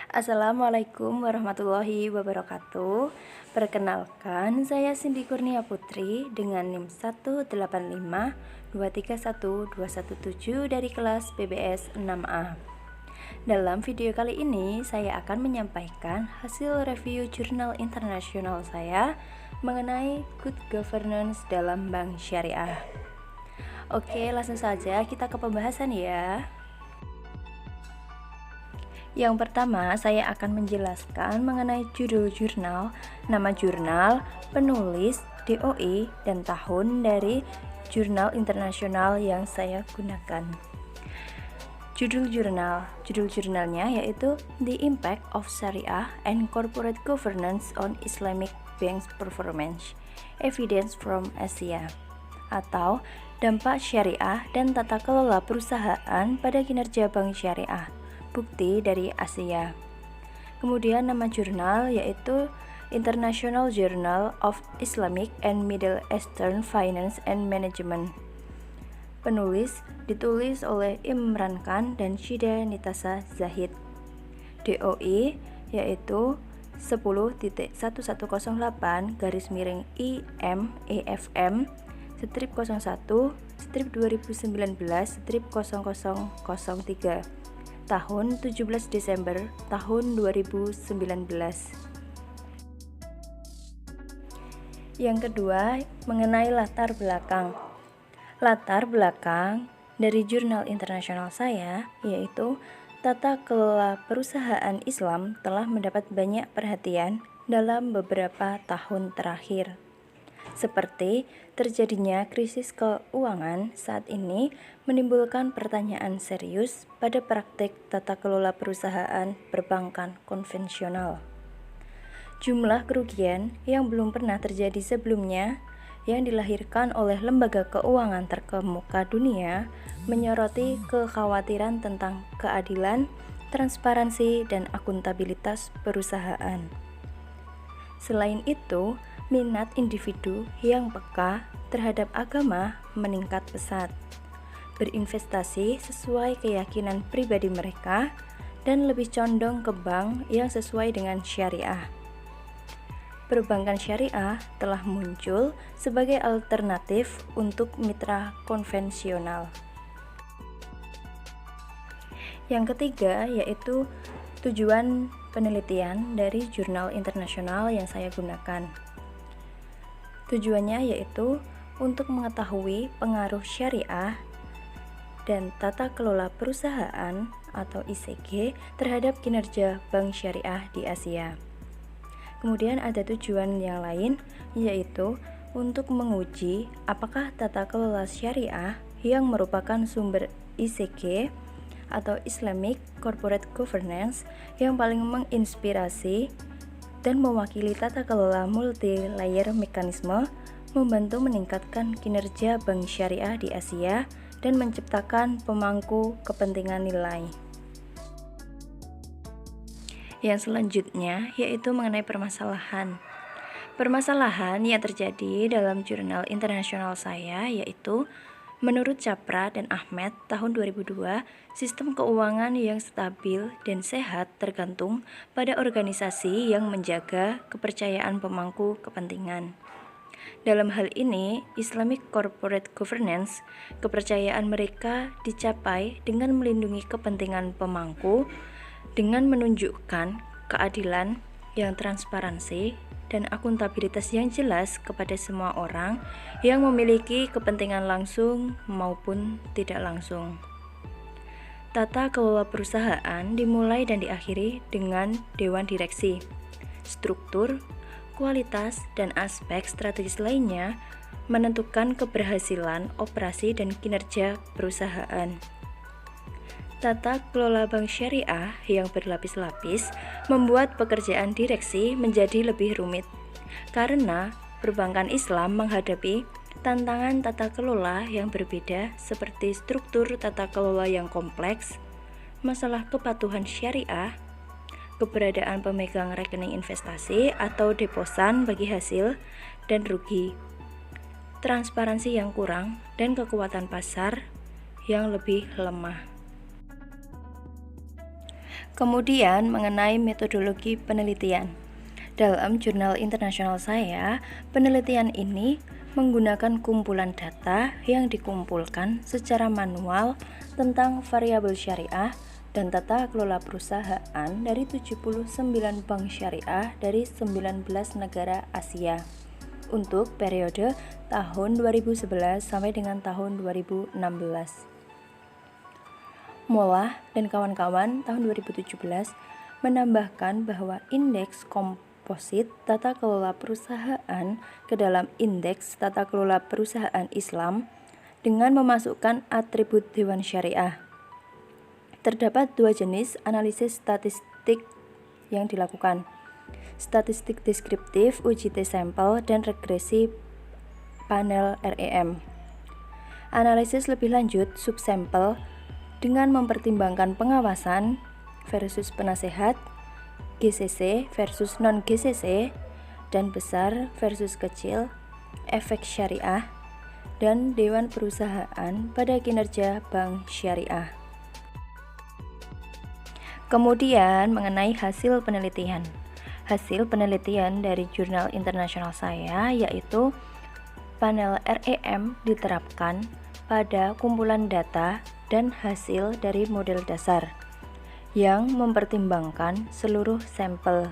Assalamualaikum warahmatullahi wabarakatuh. Perkenalkan, saya Cindy Kurnia Putri dengan NIM 185231217 dari kelas PBS 6A. Dalam video kali ini, saya akan menyampaikan hasil review jurnal internasional saya mengenai good governance dalam bank syariah. Oke, langsung saja kita ke pembahasan ya. Yang pertama, saya akan menjelaskan mengenai judul jurnal, nama jurnal, penulis, DOI, dan tahun dari jurnal internasional yang saya gunakan. Judul jurnalnya yaitu The Impact of Sharia and Corporate Governance on Islamic Banks Performance, Evidence from Asia, atau Dampak Syariah dan Tata Kelola Perusahaan pada Kinerja Bank Syariah, Bukti dari Asia. Kemudian nama jurnal yaitu International Journal of Islamic and Middle Eastern Finance and Management. Penulis ditulis oleh Imran Khan dan Shida Nitasa Zahid. DOI yaitu 10.11/IM-EFM-2019/0003 tahun 17 Desember tahun 2019. Yang kedua, mengenai latar belakang. Latar belakang dari jurnal internasional saya yaitu tata kelola perusahaan Islam telah mendapat banyak perhatian dalam beberapa tahun terakhir. Seperti terjadinya krisis keuangan saat ini menimbulkan pertanyaan serius pada praktik tata kelola perusahaan perbankan konvensional. Jumlah kerugian yang belum pernah terjadi sebelumnya yang dilahirkan oleh lembaga keuangan terkemuka dunia menyoroti kekhawatiran tentang keadilan, transparansi, dan akuntabilitas perusahaan. Selain itu, minat individu yang peka terhadap agama meningkat pesat, berinvestasi sesuai keyakinan pribadi mereka, dan lebih condong ke bank yang sesuai dengan syariah. Perbankan syariah telah muncul sebagai alternatif untuk mitra konvensional. Yang ketiga yaitu tujuan penelitian dari jurnal internasional yang saya gunakan. Tujuannya yaitu untuk mengetahui pengaruh syariah dan tata kelola perusahaan atau ICG terhadap kinerja bank syariah di Asia. Kemudian ada tujuan yang lain yaitu untuk menguji apakah tata kelola syariah yang merupakan sumber ICG atau Islamic Corporate Governance yang paling menginspirasi dan mewakili tata kelola multi-layer mekanisme membantu meningkatkan kinerja bank syariah di Asia dan menciptakan pemangku kepentingan nilai. Yang selanjutnya yaitu mengenai permasalahan. Permasalahan yang terjadi dalam jurnal internasional saya yaitu menurut Capra dan Ahmed tahun 2002, sistem keuangan yang stabil dan sehat tergantung pada organisasi yang menjaga kepercayaan pemangku kepentingan. Dalam hal ini, Islamic Corporate Governance, kepercayaan mereka dicapai dengan melindungi kepentingan pemangku dengan menunjukkan keadilan yang transparansi dan akuntabilitas yang jelas kepada semua orang yang memiliki kepentingan langsung maupun tidak langsung. Tata kelola perusahaan dimulai dan diakhiri dengan dewan direksi, struktur, kualitas, dan aspek strategis lainnya menentukan keberhasilan operasi dan kinerja perusahaan. Tata kelola bank syariah yang berlapis-lapis membuat pekerjaan direksi menjadi lebih rumit karena perbankan Islam menghadapi tantangan tata kelola yang berbeda seperti struktur tata kelola yang kompleks, masalah kepatuhan syariah, keberadaan pemegang rekening investasi atau deposan bagi hasil dan rugi, transparansi yang kurang, dan kekuatan pasar yang lebih lemah. Kemudian mengenai metodologi penelitian. Dalam jurnal internasional saya, penelitian ini menggunakan kumpulan data yang dikumpulkan secara manual tentang variabel syariah dan tata kelola perusahaan dari 79 bank syariah dari 19 negara Asia untuk periode tahun 2011 sampai dengan tahun 2016. Mola dan kawan-kawan tahun 2017 menambahkan bahwa indeks komposit tata kelola perusahaan ke dalam indeks tata kelola perusahaan Islam dengan memasukkan atribut Dewan Syariah. Terdapat dua jenis analisis statistik yang dilakukan: statistik deskriptif uji T-sampel dan regresi panel REM. Analisis lebih lanjut subsampel dengan mempertimbangkan pengawasan versus penasehat, GCC versus non-GCC, dan besar versus kecil, efek syariah, dan Dewan Perusahaan pada kinerja Bank Syariah. Kemudian mengenai hasil penelitian. Hasil penelitian dari jurnal internasional saya yaitu panel REM diterapkan pada kumpulan data dan hasil dari model dasar yang mempertimbangkan seluruh sampel,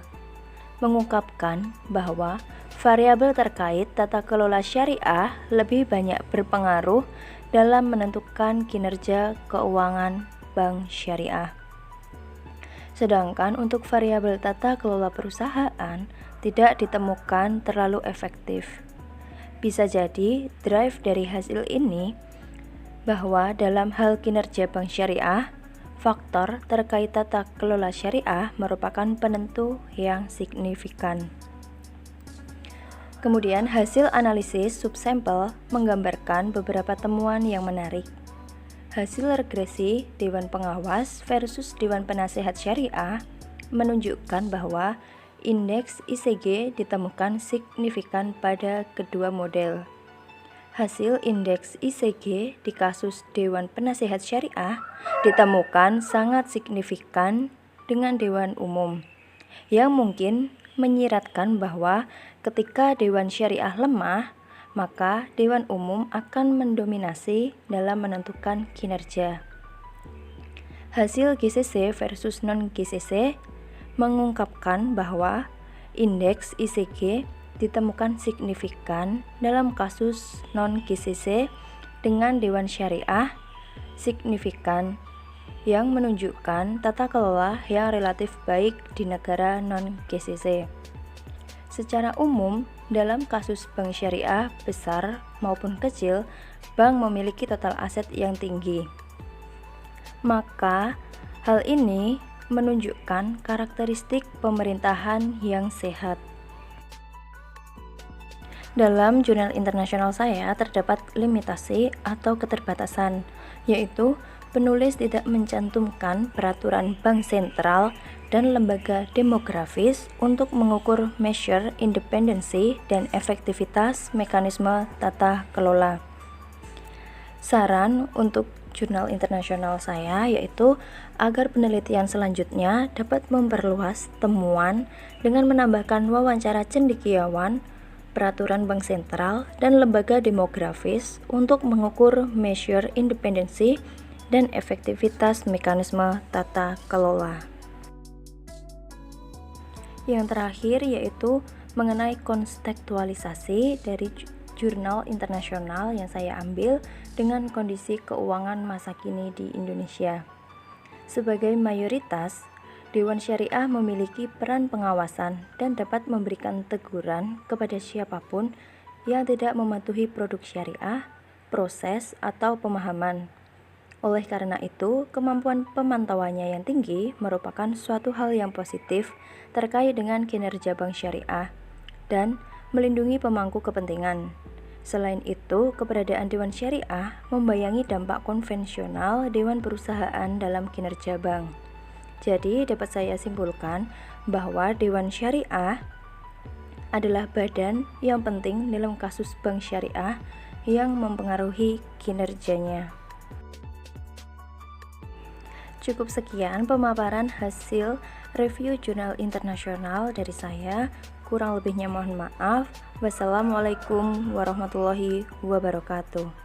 mengungkapkan bahwa variabel terkait tata kelola syariah lebih banyak berpengaruh dalam menentukan kinerja keuangan bank syariah. Sedangkan untuk variabel tata kelola perusahaan tidak ditemukan terlalu efektif. Bisa jadi drive dari hasil ini bahwa dalam hal kinerja bank syariah, faktor terkait tata kelola syariah merupakan penentu yang signifikan. Kemudian hasil analisis subsampel menggambarkan beberapa temuan yang menarik. Hasil regresi Dewan Pengawas versus Dewan Penasehat Syariah menunjukkan bahwa indeks ICG ditemukan signifikan pada kedua model. Hasil indeks ICG di kasus Dewan Penasehat Syariah ditemukan sangat signifikan dengan Dewan Umum, yang mungkin menyiratkan bahwa ketika Dewan Syariah lemah, maka Dewan Umum akan mendominasi dalam menentukan kinerja. Hasil GCC versus non-GCC mengungkapkan bahwa indeks ICG ditemukan signifikan dalam kasus non-GCC dengan Dewan Syariah signifikan, yang menunjukkan tata kelola yang relatif baik di negara non-GCC. Secara umum, dalam kasus bank syariah besar maupun kecil, bank memiliki total aset yang tinggi. Maka, hal ini menunjukkan karakteristik pemerintahan yang sehat. Dalam jurnal internasional saya terdapat limitasi atau keterbatasan, yaitu penulis tidak mencantumkan peraturan bank sentral dan lembaga demografis untuk mengukur measure independensi dan efektivitas mekanisme tata kelola. Saran untuk jurnal internasional saya yaitu agar penelitian selanjutnya dapat memperluas temuan dengan menambahkan wawancara cendekiawan, peraturan bank sentral, dan lembaga demografis untuk mengukur measure independensi dan efektivitas mekanisme tata kelola. Yang terakhir yaitu mengenai kontekstualisasi dari jurnal internasional yang saya ambil dengan kondisi keuangan masa kini di Indonesia. Sebagai mayoritas, Dewan Syariah memiliki peran pengawasan dan dapat memberikan teguran kepada siapapun yang tidak mematuhi produk syariah, proses, atau pemahaman. Oleh karena itu, kemampuan pemantauannya yang tinggi merupakan suatu hal yang positif terkait dengan kinerja bank syariah dan melindungi pemangku kepentingan. Selain itu, keberadaan Dewan Syariah membayangi dampak konvensional Dewan Perusahaan dalam kinerja bank. Jadi, dapat saya simpulkan bahwa Dewan Syariah adalah badan yang penting dalam kasus bank syariah yang mempengaruhi kinerjanya. Cukup sekian pemaparan hasil review jurnal internasional dari saya. Kurang lebihnya mohon maaf. Wassalamualaikum warahmatullahi wabarakatuh.